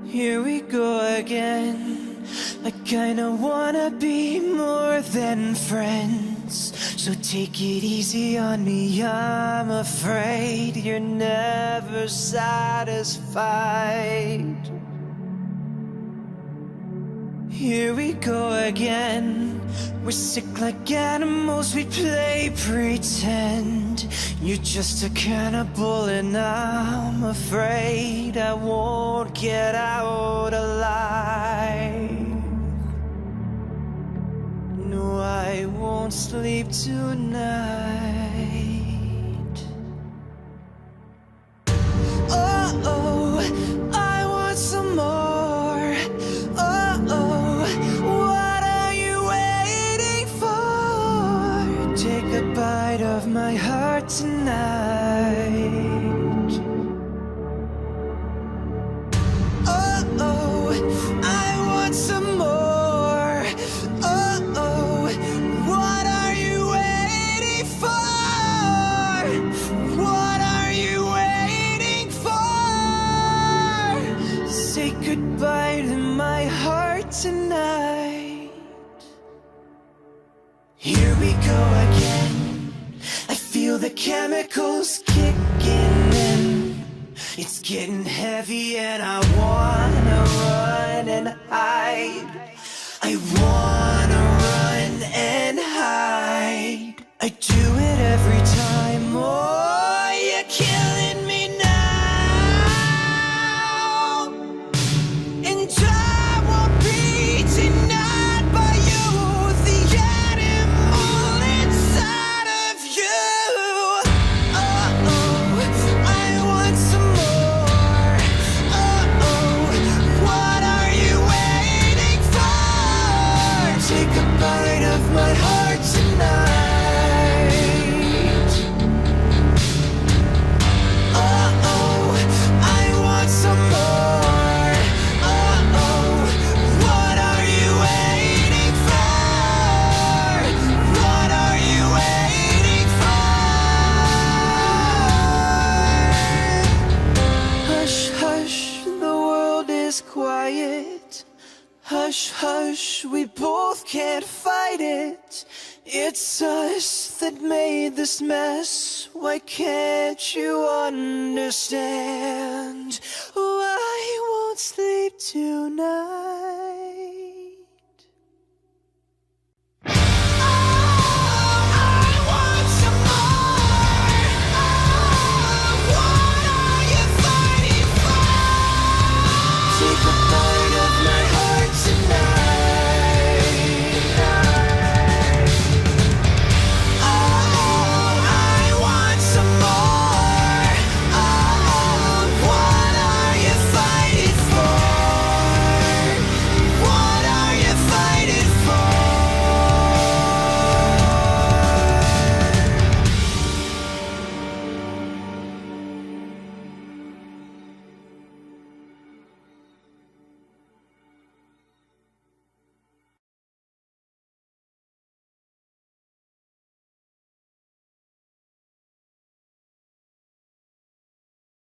Here we go again. I kinda wanna be more than friends, so take it easy on me. I'm afraid you're never satisfied. Here we go again. We're sick like animals, we play pretend. You're just a cannibal and I'm afraid I won't get out alive. No, I won't sleep tonight. Oh, I want some more. Oh, what are you waiting for? Take a bite of my heart tonight. Oh, I want some more. Oh, what are you waiting for? What are you waiting for? Say goodbye to my heart tonight. Here we go again. I feel the chemicals kicking in. It's getting heavy and I wanna run and hide. I wanna run and hide. I do it every time. Oh, you're killing me now. And I won't be denied by you, the animal inside of you. Oh, I want some more. Oh, what are you waiting for? Take a bite of my heart tonight. Oh, I want some more. Oh, what are you waiting for? What are you waiting for? Hush, hush, the world is quiet. Hush, hush, we both can't fight it. It's us that made this mess. Why can't you understand? Oh, I won't sleep tonight.